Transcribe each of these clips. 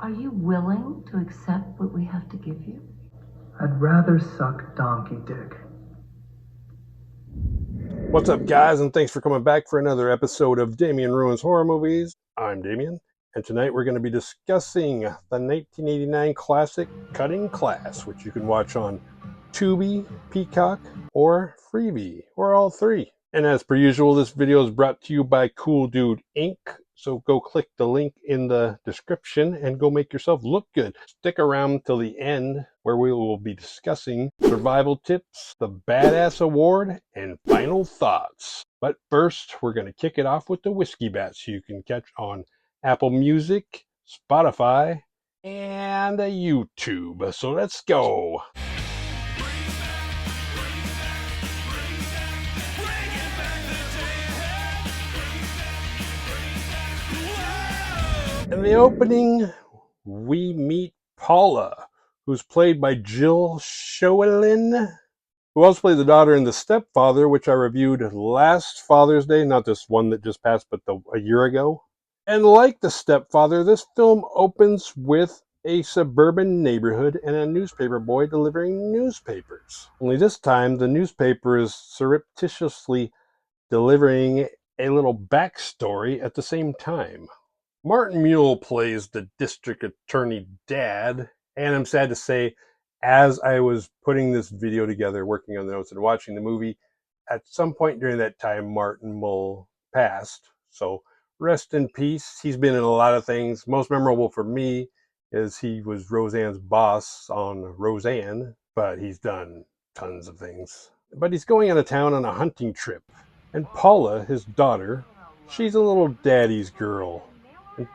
Are you willing to accept what we have to give you? I'd rather suck donkey dick. What's up, guys, and thanks for coming back for another episode of Damien Ruins Horror Movies. I'm Damien, and tonight we're going to be discussing the 1989 classic Cutting Class, which you can watch on Tubi, Peacock, or Freevee, or all three. And as per usual, this video is brought to you by Cool Dude Inc., so go click the link in the description and go make yourself look good. Stick around till the end where we will be discussing survival tips, the Badass Award, and final thoughts. But first, we're going to kick it off with the Whiskey Bats you can catch on Apple Music, Spotify, and YouTube. So let's go. In the opening, we meet Paula, who's played by Jill Schoelen, who also played the daughter in The Stepfather, which I reviewed last Father's Day, not this one that just passed, but a year ago. And like The Stepfather, this film opens with a suburban neighborhood and a newspaper boy delivering newspapers. Only this time, the newspaper is surreptitiously delivering a little backstory at the same time. Martin Muell plays the district attorney dad, and I'm sad to say, as I was putting this video together, working on the notes and watching the movie, at some point during that time, Martin Muell passed. So rest in peace. He's been in a lot of things. Most memorable for me is he was Roseanne's boss on Roseanne, but he's done tons of things. But he's going out of town on a hunting trip. And Paula, his daughter, she's a little daddy's girl. And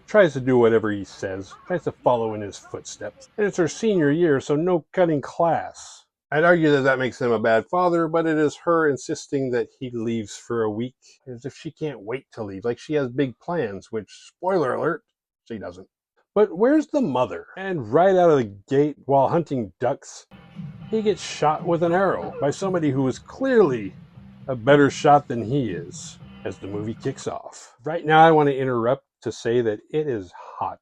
tries to do whatever he says, tries to follow in his footsteps. And it's her senior year, so no cutting class. I'd argue that makes him a bad father, but it is her insisting that he leaves for a week, as if she can't wait to leave, like she has big plans, which, spoiler alert, she doesn't. But where's the mother? And right out of the gate, while hunting ducks, he gets shot with an arrow by somebody who is clearly a better shot than he is, as the movie kicks off. Right now, I want to interrupt to say that it is hot.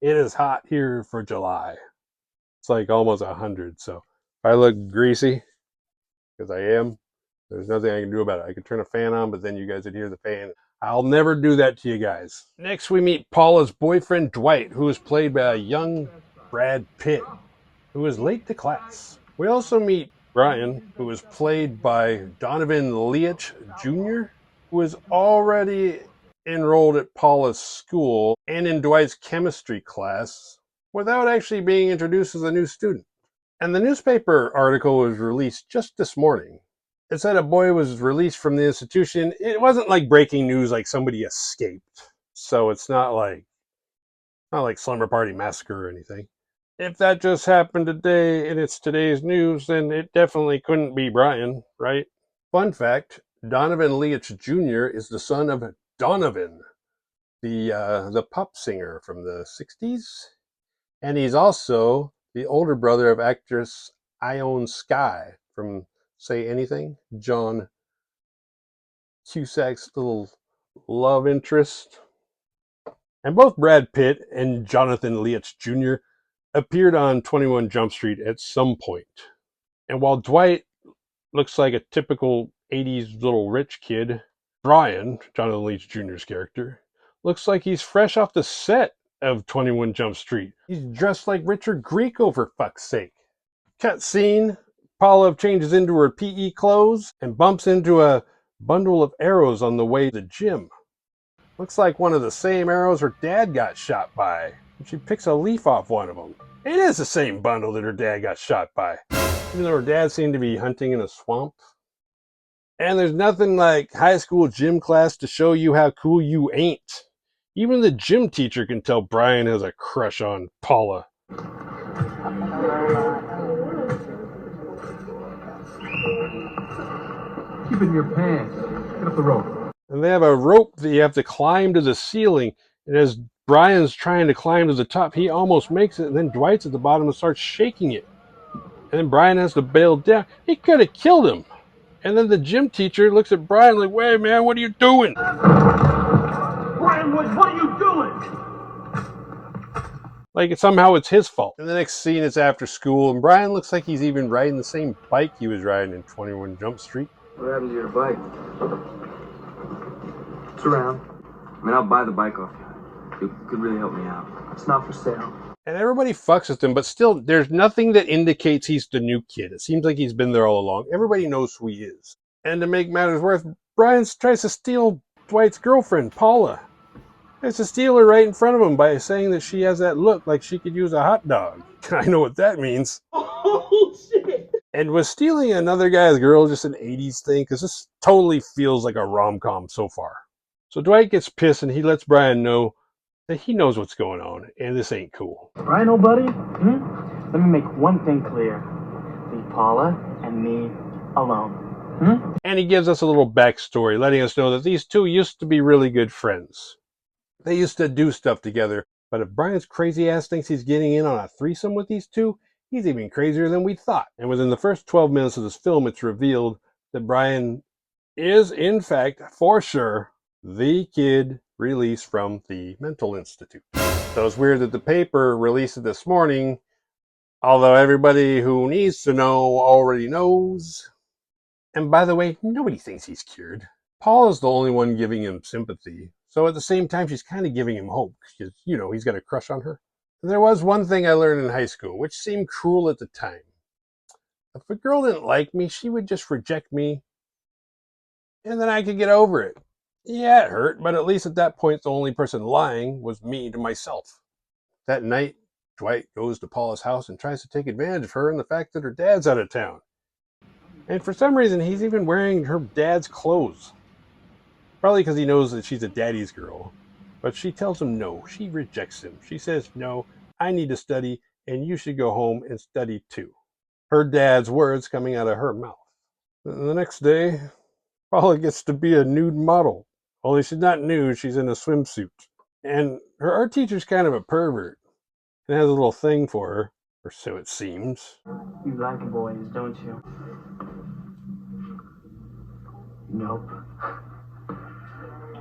It is hot here for July. It's like almost 100. So if I look greasy, because I am, there's nothing I can do about it. I could turn a fan on, but then you guys would hear the fan. I'll never do that to you guys. Next, we meet Paula's boyfriend, Dwight, who is played by a young Brad Pitt, who is late to class. We also meet Brian, who is played by Donovan Leitch Jr., who is already enrolled at Paula's school and in Dwight's chemistry class without actually being introduced as a new student. And the newspaper article was released just this morning. It said a boy was released from the institution. It wasn't like breaking news like somebody escaped. So it's not like Slumber Party Massacre or anything. If that just happened today and it's today's news, then it definitely couldn't be Brian, right? Fun fact, Donovan Leitch Jr. is the son of Donovan, the pop singer from the 60s. And he's also the older brother of actress Ione Skye from Say Anything, John Cusack's little love interest. And both Brad Pitt and Jonathan Leitch Jr. appeared on 21 Jump Street at some point. And while Dwight looks like a typical 80s little rich kid, Brian, Jonathan Leitch Jr.'s character, looks like he's fresh off the set of 21 Jump Street. He's dressed like Richard Grieco, for fuck's sake. Cut scene, Paula changes into her PE clothes and bumps into a bundle of arrows on the way to the gym. Looks like one of the same arrows her dad got shot by. And she picks a leaf off one of them. It is the same bundle that her dad got shot by, even though her dad seemed to be hunting in a swamp. And there's nothing like high school gym class to show you how cool you ain't. Even the gym teacher can tell Brian has a crush on Paula. Keep it in your pants. Get up the rope. And they have a rope that you have to climb to the ceiling. And as Brian's trying to climb to the top, he almost makes it. And then Dwight's at the bottom and starts shaking it. And then Brian has to bail down. He could have killed him. And then the gym teacher looks at Brian like, "Wait, man, what are you doing?" Brian Woods, what are you doing? Like somehow it's his fault. And the next scene is after school, and Brian looks like he's even riding the same bike he was riding in 21 Jump Street. What happened to your bike? It's around. I mean, I'll buy the bike off you. You could really help me out. It's not for sale. And everybody fucks with him, but still, there's nothing that indicates he's the new kid. It seems like he's been there all along. Everybody knows who he is. And to make matters worse, Brian tries to steal Dwight's girlfriend, Paula. Tries to steal her right in front of him by saying that she has that look like she could use a hot dog. I know what that means. Oh, shit. And was stealing another guy's girl just an 80s thing? Because this totally feels like a rom-com so far. So Dwight gets pissed and he lets Brian know that he knows what's going on, and this ain't cool. Right, old buddy? Let me make one thing clear. Leave Paula and me alone. And he gives us a little backstory, letting us know that these two used to be really good friends. They used to do stuff together, but if Brian's crazy ass thinks he's getting in on a threesome with these two, he's even crazier than we thought. And within the first 12 minutes of this film, it's revealed that Brian is, in fact, for sure, the kid released from the mental institute. So it's weird that the paper released it this morning, although everybody who needs to know already knows. And by the way, nobody thinks he's cured. Paul is the only one giving him sympathy. So at the same time, she's kind of giving him hope because, you know, he's got a crush on her. And there was one thing I learned in high school, which seemed cruel at the time. If a girl didn't like me, she would just reject me, and then I could get over it. Yeah, it hurt, but at least at that point, the only person lying was me to myself. That night, Dwight goes to Paula's house and tries to take advantage of her and the fact that her dad's out of town. And for some reason, he's even wearing her dad's clothes. Probably because he knows that she's a daddy's girl. But she tells him no. She rejects him. She says, no, I need to study, and you should go home and study too. Her dad's words coming out of her mouth. And the next day, Paula gets to be a nude model. Only she's not nude, she's in a swimsuit. And her art teacher's kind of a pervert and has a little thing for her, or so it seems. You like boys, don't you? Nope.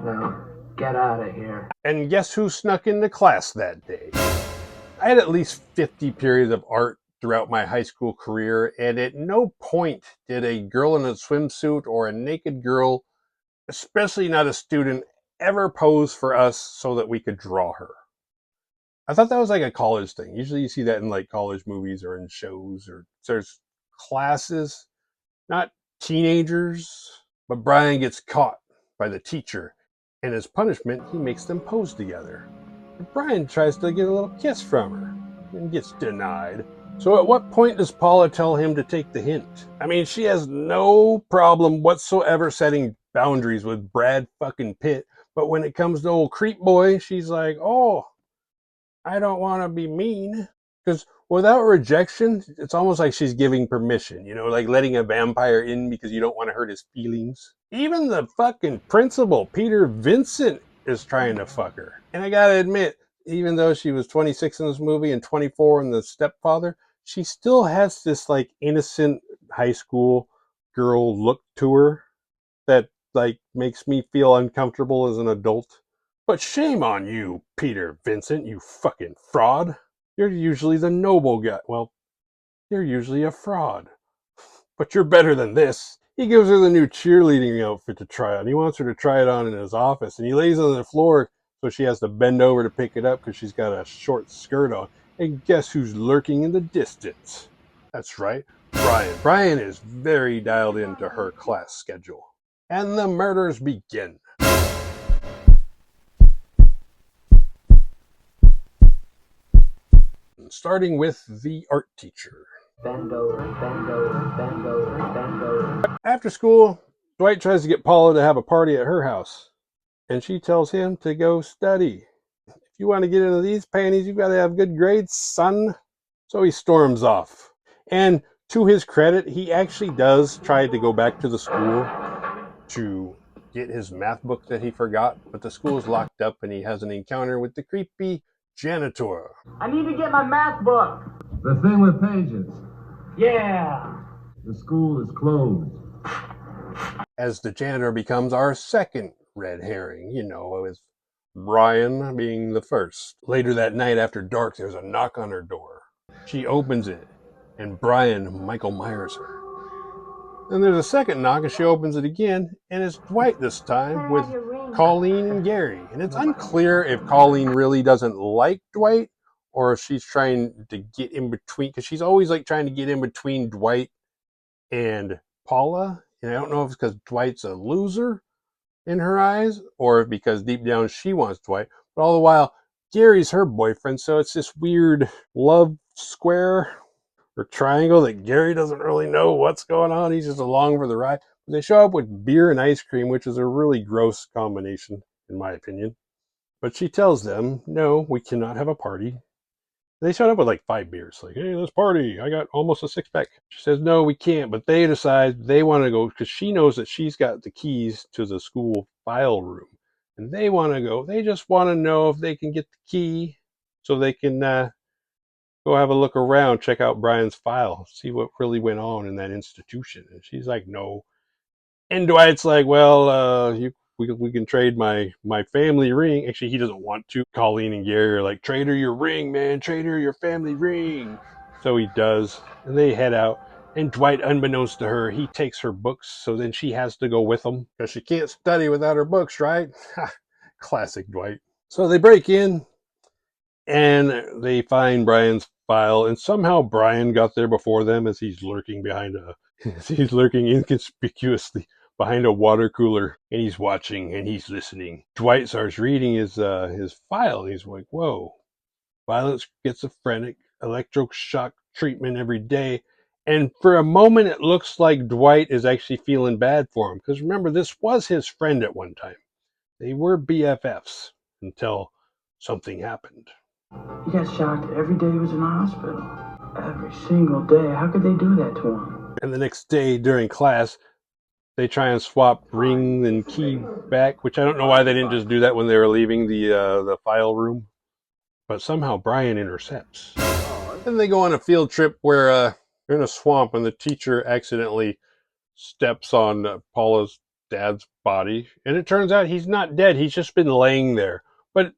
Now, get out of here. And guess who snuck into class that day? I had at least 50 periods of art throughout my high school career, and at no point did a girl in a swimsuit or a naked girl, especially not a student, ever pose for us so that we could draw her. I thought that was like a college thing. Usually you see that in like college movies or in shows, or there's classes, not teenagers. But Brian gets caught by the teacher, and as punishment, he makes them pose together. But Brian tries to get a little kiss from her and gets denied. So at what point does Paula tell him to take the hint? I mean, she has no problem whatsoever setting boundaries with Brad fucking Pitt, but when it comes to old creep boy, she's like, oh, I don't want to be mean. Because without rejection, it's almost like she's giving permission, you know, like letting a vampire in because you don't want to hurt his feelings. Even the fucking principal, Peter Vincent, is trying to fuck her. And I gotta admit, even though she was 26 in this movie and 24 in The Stepfather, she still has this like innocent high school girl look to her that like makes me feel uncomfortable as an adult. But shame on you, Peter Vincent, you fucking fraud. You're usually the noble guy. Well, you're usually a fraud. But you're better than this. He gives her the new cheerleading outfit to try on. He wants her to try it on in his office, and he lays it on the floor so she has to bend over to pick it up because she's got a short skirt on. And guess who's lurking in the distance? That's right, Brian. Brian is very dialed into her class schedule. And the murders begin. Starting with the art teacher. Bend over, bend over, bend over, bend over. After school, Dwight tries to get Paula to have a party at her house, and she tells him to go study. If you want to get into these panties, you've got to have good grades, son. So he storms off. And to his credit, he actually does try to go back to the school to get his math book that he forgot, but the school's locked up and he has an encounter with the creepy janitor. I need to get my math book. The thing with pages. Yeah. The school is closed. As the janitor becomes our second red herring, you know, with Brian being the first. Later that night after dark, there's a knock on her door. She opens it, and Brian Michael Myers her. Then there's a second knock, and she opens it again, and it's Dwight this time with Colleen and Gary. And it's unclear if Colleen really doesn't like Dwight or if she's trying to get in between, because she's always like trying to get in between Dwight and Paula. And I don't know if it's because Dwight's a loser in her eyes or if because deep down she wants Dwight. But all the while, Gary's her boyfriend, so it's this weird love square or triangle that Gary doesn't really know what's going on. He's just along for the ride. But they show up with beer and ice cream, which is a really gross combination, in my opinion. But she tells them, no, we cannot have a party. They showed up with like 5 beers. Like, hey, let's party. I got almost a 6-pack. She says, no, we can't. But they decide they want to go because she knows that she's got the keys to the school file room. And they want to go. They just want to know if they can get the key so they can go have a look around, check out Brian's file, see what really went on in that institution. And she's like, no. And Dwight's like, well, we can trade my family ring. Actually, he doesn't want to. Colleen and Gary are like, trade her your ring, man. Trade her your family ring. So he does. And they head out. And Dwight, unbeknownst to her, he takes her books. So then she has to go with him because she can't study without her books, right? Classic Dwight. So they break in. And they find Brian's file, and somehow Brian got there before them as he's lurking inconspicuously behind a water cooler, and he's watching and he's listening. Dwight starts reading his file, and he's like, whoa, violent schizophrenic, electroshock treatment every day. And for a moment, it looks like Dwight is actually feeling bad for him, because remember, this was his friend at one time. They were BFFs until something happened. He got shocked every day he was in the hospital. Every single day. How could they do that to him? And the next day during class, they try and swap ring and key back, which I don't know why they didn't just do that when they were leaving the file room. But somehow Brian intercepts. Then they go on a field trip where they're in a swamp and the teacher accidentally steps on Paula's dad's body. And it turns out he's not dead. He's just been laying there. But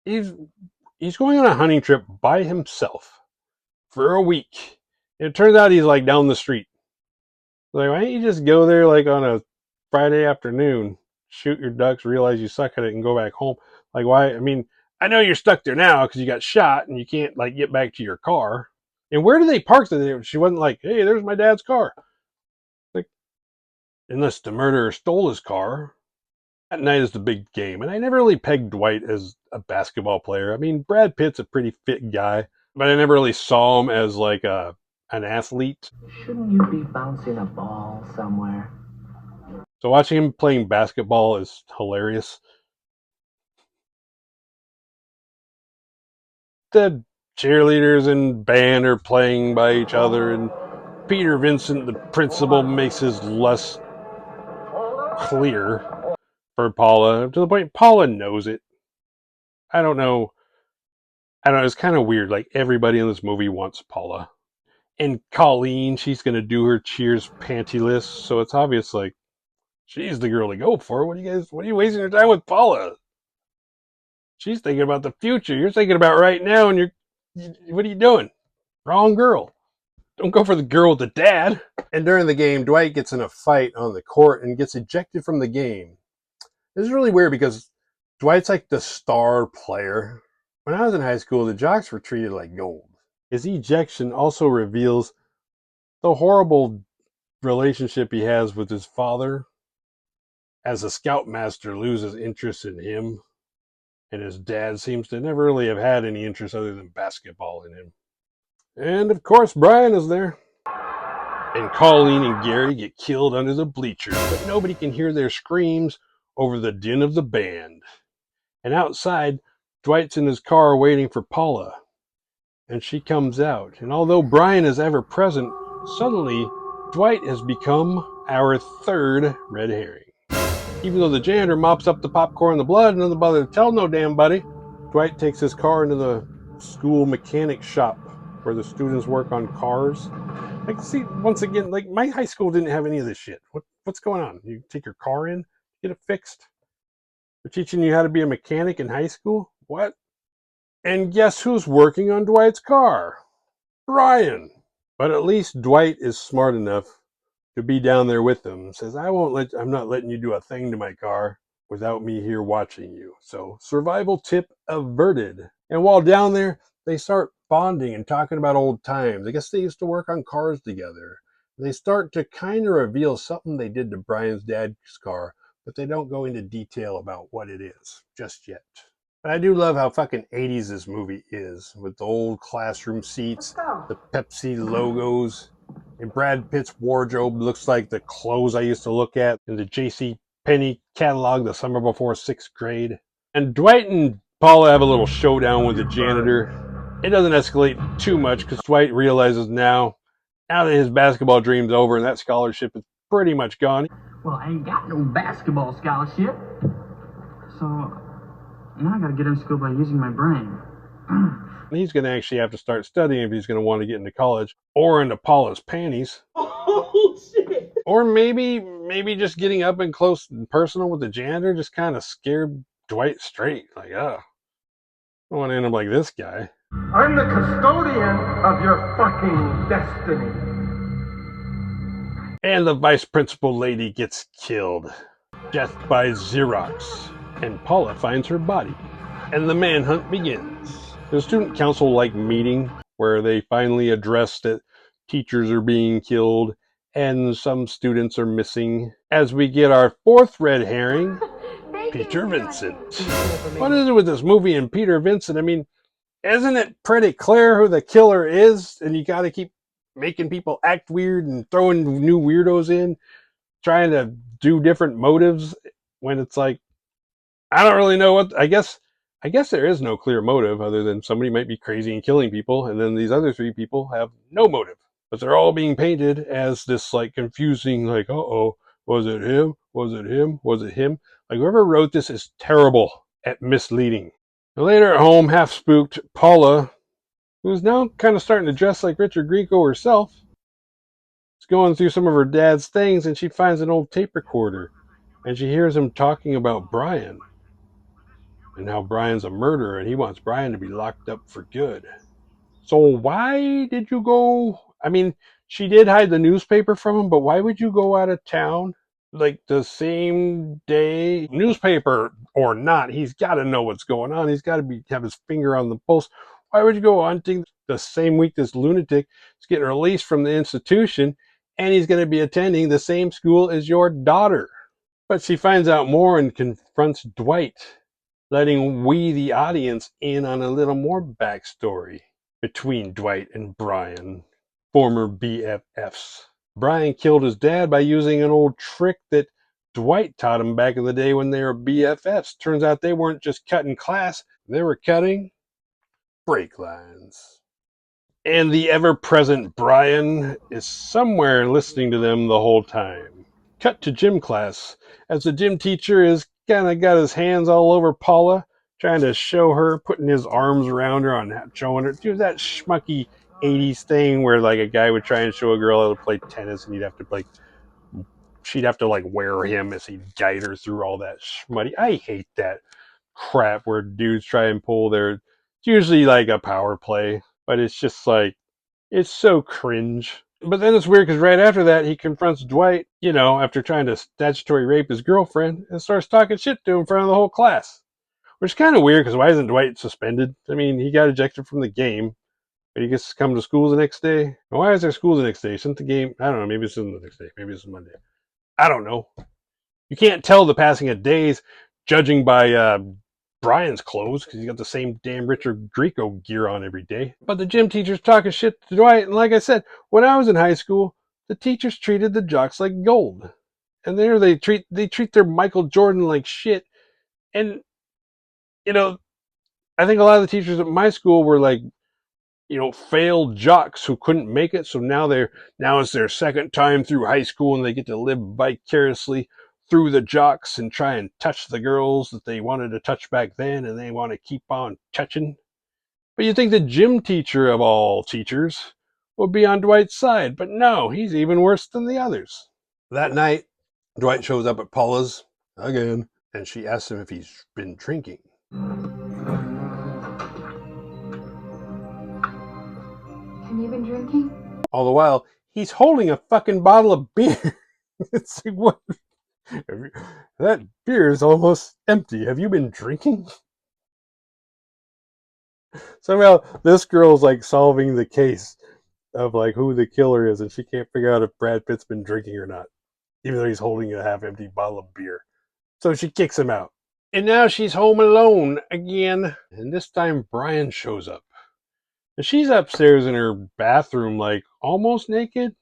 he's going on a hunting trip by himself for a week. And it turns out he's like down the street. Like, why don't you just go there like on a Friday afternoon, shoot your ducks, realize you suck at it, and go back home? Like, why? I mean, I know you're stuck there now because you got shot and you can't like get back to your car. And where do they park it? She wasn't like, hey, there's my dad's car. Like, unless the murderer stole his car. That night is the big game. And I never really pegged Dwight as a basketball player. I mean, Brad Pitt's a pretty fit guy, but I never really saw him as like an athlete. Shouldn't you be bouncing a ball somewhere? So watching him playing basketball is hilarious. The cheerleaders and band are playing by each other, and Peter Vincent, the principal, makes his less clear for Paula to the point Paula knows it. I don't know. It's kind of weird. Like everybody in this movie wants Paula, and Colleen, she's gonna do her Cheers pantyless, so it's obvious like she's the girl to go for. What are you wasting your time with Paula? She's thinking about the future. You're thinking about right now, and what are you doing? Wrong girl. Don't go for the girl with the dad. And during the game, Dwight gets in a fight on the court and gets ejected from the game. This is really weird because Dwight's like the star player. When I was in high school, the jocks were treated like gold. His ejection also reveals the horrible relationship he has with his father, as the scoutmaster loses interest in him, and his dad seems to never really have had any interest other than basketball in him. And of course, Brian is there. And Colleen and Gary get killed under the bleachers, but nobody can hear their screams over the din of the band. And outside, Dwight's in his car waiting for Paula. And she comes out. And although Brian is ever present, suddenly Dwight has become our third red herring. Even though the janitor mops up the popcorn and the blood and doesn't bother to tell no damn buddy, Dwight takes his car into the school mechanic shop where the students work on cars. Like, see, once again, like my high school didn't have any of this shit. What's going on? You take your car in, get it fixed. They're teaching you how to be a mechanic in high school? What? And guess who's working on Dwight's car? Brian. But at least Dwight is smart enough to be down there with them. Says, I'm not letting you do a thing to my car without me here watching you. So survival tip averted. And while down there, they start bonding and talking about old times. I guess they used to work on cars together. They start to kind of reveal something they did to Brian's dad's car, but they don't go into detail about what it is just yet. But I do love how fucking 80s this movie is, with the old classroom seats, the Pepsi logos, and Brad Pitt's wardrobe looks like the clothes I used to look at in the J.C. Penney catalog the summer before 6th grade. And Dwight and Paula have a little showdown with the janitor. It doesn't escalate too much because Dwight realizes now that his basketball dream's over and that scholarship is pretty much gone. Well, I ain't got no basketball scholarship. So now I gotta get in school by using my brain. He's going to actually have to start studying if he's going to want to get into college or into Paula's panties. Oh, shit. Or maybe just getting up and close and personal with the janitor just kind of scared Dwight straight. Like, I don't want to end up like this guy. I'm the custodian of your fucking destiny. And the vice principal lady gets killed. Death by Xerox. And Paula finds her body. And the manhunt begins. The student council meeting where they finally address that teachers are being killed and some students are missing. As we get our fourth red herring, Peter Vincent. What is it with this movie and Peter Vincent? I mean, isn't it pretty clear who the killer is? And you got to keep making people act weird and throwing new weirdos in, trying to do different motives when it's like, I don't really know what. I guess there is no clear motive other than somebody might be crazy and killing people, and then these other three people have no motive. But they're all being painted as this confusing, uh-oh, was it him? Was it him? Was it him? Whoever wrote this is terrible at misleading. Later at home, half spooked, Paula, who's now kind of starting to dress like Richard Grieco herself, is going through some of her dad's things, and she finds an old tape recorder, and she hears him talking about Brian. And how Brian's a murderer and he wants Brian to be locked up for good. So why did you go? I mean, she did hide the newspaper from him, but why would you go out of town the same day? Newspaper or not, he's got to know what's going on. He's got to have his finger on the pulse. Why would you go hunting the same week this lunatic is getting released from the institution and he's going to be attending the same school as your daughter? But she finds out more and confronts Dwight, letting we, the audience, in on a little more backstory between Dwight and Brian, former BFFs. Brian killed his dad by using an old trick that Dwight taught him back in the day when they were BFFs. Turns out they weren't just cutting class, they were cutting brake lines. And the ever-present Brian is somewhere listening to them the whole time. Cut to gym class, as the gym teacher is kind of got his hands all over Paula, trying to show her, putting his arms around her, showing her, do that schmucky 80s thing where a guy would try and show a girl how to play tennis and she'd have to wear him as he'd guide her through all that schmutty. I hate that crap where dudes try and it's usually a power play, but it's just it's so cringe. But then it's weird because right after that, he confronts Dwight, after trying to statutory rape his girlfriend, and starts talking shit to him in front of the whole class. Which is kind of weird because why isn't Dwight suspended? I mean, he got ejected from the game, but he gets to come to school the next day. Why is there school the next day? Isn't the game, I don't know, maybe it's the next day. Maybe it's Monday. I don't know. You can't tell the passing of days judging by Brian's clothes because he's got the same damn Richard Grieco gear on every day. But the gym teacher's talking shit to Dwight, and like I said, when I was in high school, the teachers treated the jocks like gold. And there they treat their Michael Jordan like shit. And I think a lot of the teachers at my school were failed jocks who couldn't make it. So now it's their second time through high school and they get to live vicariously through the jocks and try and touch the girls that they wanted to touch back then and they want to keep on touching. But you'd think the gym teacher of all teachers would be on Dwight's side, but no, he's even worse than the others. That night, Dwight shows up at Paula's again and she asks him if he's been drinking. Have you been drinking? All the while, he's holding a fucking bottle of beer. It's like, what? That beer is almost empty. Have you been drinking? Somehow, this girl's like solving the case of like who the killer is, and she can't figure out if Brad Pitt's been drinking or not, even though he's holding a half-empty bottle of beer. So she kicks him out. And now she's home alone again. And this time Brian shows up. And she's upstairs in her bathroom, like almost naked.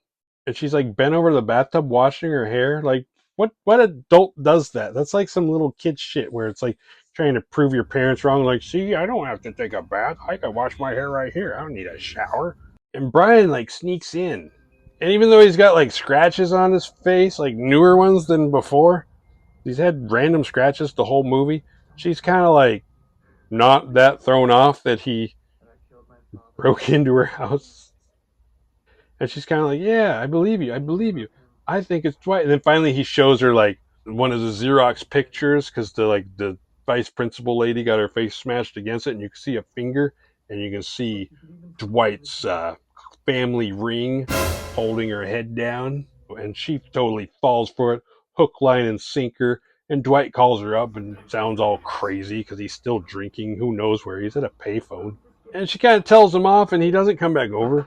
And she's like bent over the bathtub washing her hair. Like, what adult does that? That's like some little kid shit where it's like trying to prove your parents wrong. Like, see, I don't have to take a bath. I can wash my hair right here. I don't need a shower. And Brian like sneaks in. And even though he's got like scratches on his face, like newer ones than before, he's had random scratches the whole movie. She's kind of like not that thrown off that he broke into her house. And she's kind of like, yeah, I believe you. I believe you. I think it's Dwight. And then finally he shows her like one of the Xerox pictures because the vice principal lady got her face smashed against it, and you can see a finger, and you can see Dwight's family ring holding her head down, and she totally falls for it, hook, line, and sinker. And Dwight calls her up and sounds all crazy because he's still drinking. Who knows where he's at a payphone. And she kind of tells him off, and he doesn't come back over.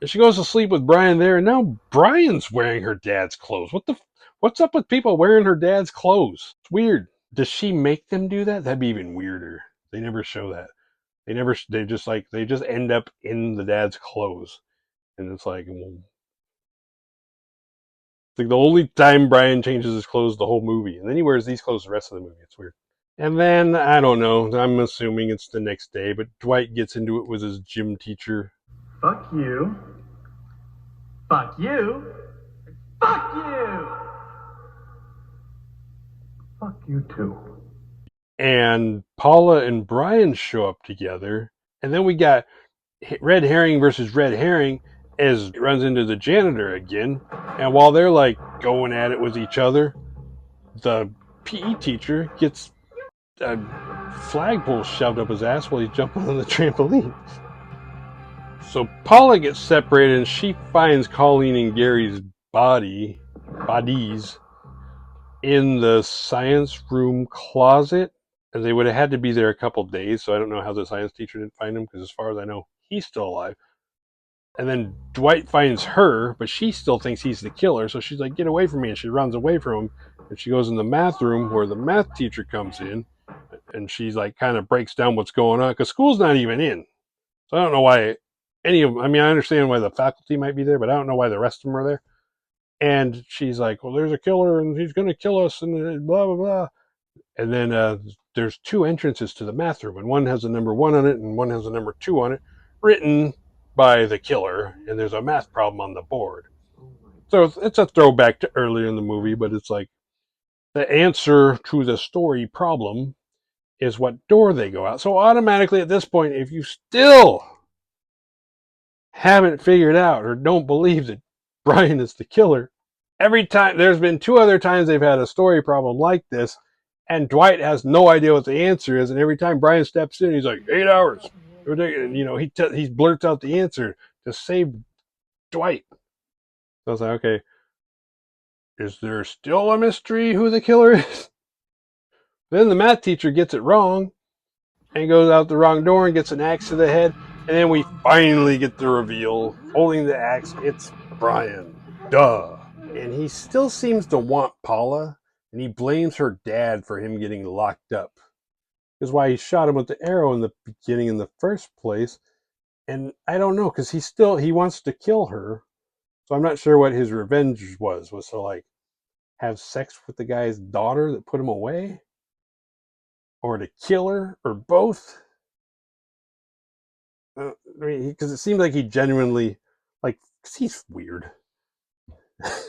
And she goes to sleep with Brian there, and now Brian's wearing her dad's clothes. What's up with people wearing her dad's clothes? It's weird. Does she make them do that? That'd be even weirder. They never show that. They just end up in the dad's clothes. And it's like, well, it's like the only time Brian changes his clothes the whole movie. And then he wears these clothes the rest of the movie. It's weird. And then, I don't know, I'm assuming it's the next day, but Dwight gets into it with his gym teacher. Fuck you. Fuck you. Fuck you! Fuck you too. And Paula and Brian show up together. And then we got Red Herring versus Red Herring as it runs into the janitor again. And while they're like going at it with each other, the PE teacher gets a flagpole shoved up his ass while he's jumping on the trampoline. So Paula gets separated and she finds Colleen and Gary's bodies in the science room closet. And they would have had to be there a couple days, so I don't know how the science teacher didn't find him, because as far as I know, he's still alive. And then Dwight finds her, but she still thinks he's the killer, so she's like, get away from me, and she runs away from him, and she goes in the math room where the math teacher comes in, and she's like, kind of breaks down what's going on, because school's not even in. So I don't know why any of them, I mean, I understand why the faculty might be there, but I don't know why the rest of them are there. And she's like, well, there's a killer, and he's going to kill us, and blah, blah, blah. And then there's two entrances to the math room, and one has a number 1 on it, and one has a number 2 on it, written by the killer, and there's a math problem on the board. So it's a throwback to earlier in the movie, but it's like the answer to the story problem is what door they go out. So automatically at this point, if you still haven't figured out or don't believe that Brian is the killer, every time, there's been 2 other times they've had a story problem like this, and Dwight has no idea what the answer is, and every time Brian steps in, he's like, 8 hours. You know, he blurts out the answer to save Dwight. So I was like, okay, is there still a mystery who the killer is? Then the math teacher gets it wrong and goes out the wrong door and gets an axe to the head, and then we finally get the reveal. Holding the axe, it's Brian. Duh. And he still seems to want Paula, and he blames her dad for him getting locked up. Is why he shot him with the arrow in the beginning in the first place. And I don't know, because he wants to kill her. So I'm not sure what his revenge was to like have sex with the guy's daughter that put him away? Or to kill her? Or both? I mean, because it seems like he genuinely, like, because he's weird. As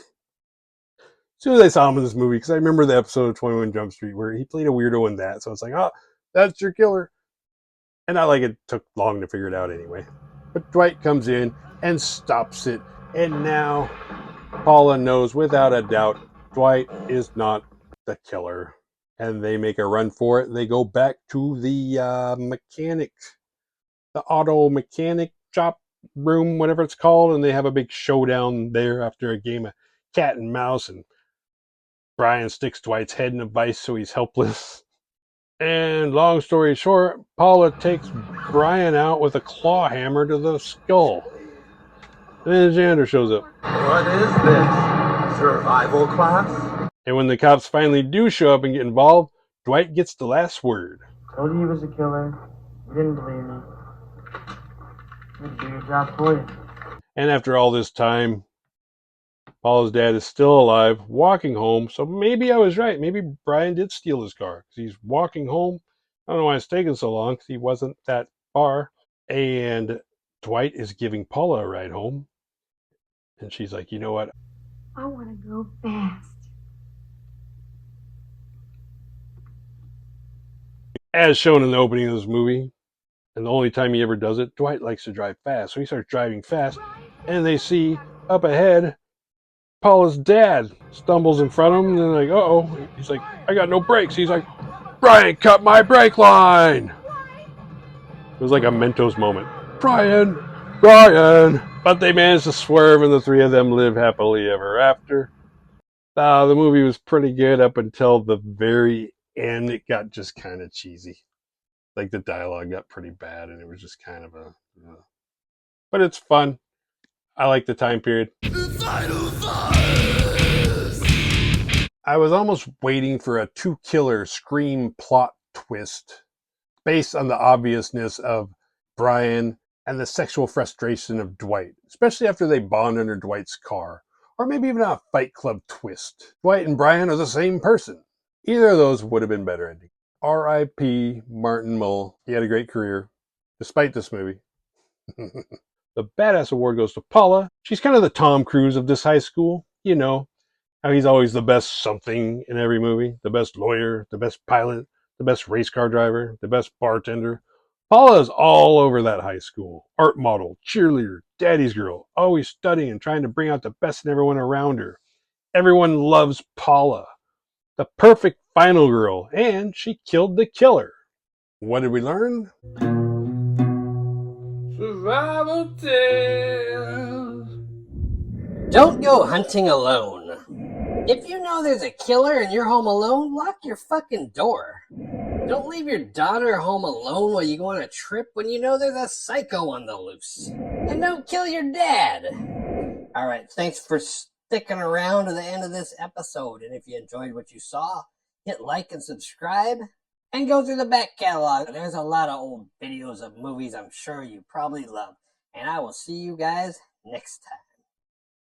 soon as I saw him in this movie, because I remember the episode of 21 Jump Street where he played a weirdo in that, so it's like, oh, that's your killer. And not like it took long to figure it out anyway. But Dwight comes in and stops it, and now Paula knows without a doubt Dwight is not the killer. and they make a run for it. They go back to the auto mechanic shop room, whatever it's called, and they have a big showdown there after a game of cat and mouse, and Brian sticks Dwight's head in a vice so he's helpless. And long story short, Paula takes Brian out with a claw hammer to the skull. And then Xander shows up. What is this? Survival class? And when the cops finally do show up and get involved, Dwight gets the last word. Told you he was a killer. You didn't believe me. I'd do your job for you. And after all this time, Paula's dad is still alive, walking home. So maybe I was right. Maybe Brian did steal his car because he's walking home. I don't know why it's taking so long because he wasn't that far. And Dwight is giving Paula a ride home. And she's like, you know what? I want to go fast. As shown in the opening of this movie, and the only time he ever does it, Dwight likes to drive fast. So he starts driving fast. And they see up ahead, Paula's dad stumbles in front of him, and they're like, uh-oh. He's like, I got no brakes. He's like, Brian, cut my brake line. It was like a Mentos moment. Brian. But they managed to swerve, and the three of them live happily ever after. The movie was pretty good up until the very end. It got just kind of cheesy. Like the dialogue got pretty bad, and it was just kind of a... But it's fun. I like the time period. I was almost waiting for a two-killer Scream plot twist based on the obviousness of Brian and the sexual frustration of Dwight, especially after they bond under Dwight's car. Or maybe even a Fight Club twist. Dwight and Brian are the same person. Either of those would have been better ending. R.I.P. Martin Mull. He had a great career, despite this movie. The Badass Award goes to Paula. She's kind of the Tom Cruise of this high school. You know, how he's always the best something in every movie. The best lawyer, the best pilot, the best race car driver, the best bartender. Paula is all over that high school. Art model, cheerleader, daddy's girl, always studying and trying to bring out the best in everyone around her. Everyone loves Paula. The perfect final girl, and she killed the killer. What did we learn? Survival tales. Don't go hunting alone. If you know there's a killer and you're home alone, lock your fucking door. Don't leave your daughter home alone while you go on a trip when you know there's a psycho on the loose. And don't kill your dad. Alright, thanks for sticking around to the end of this episode. And if you enjoyed what you saw, hit like and subscribe. And go through the back catalog. There's a lot of old videos of movies I'm sure you probably love. And I will see you guys next time.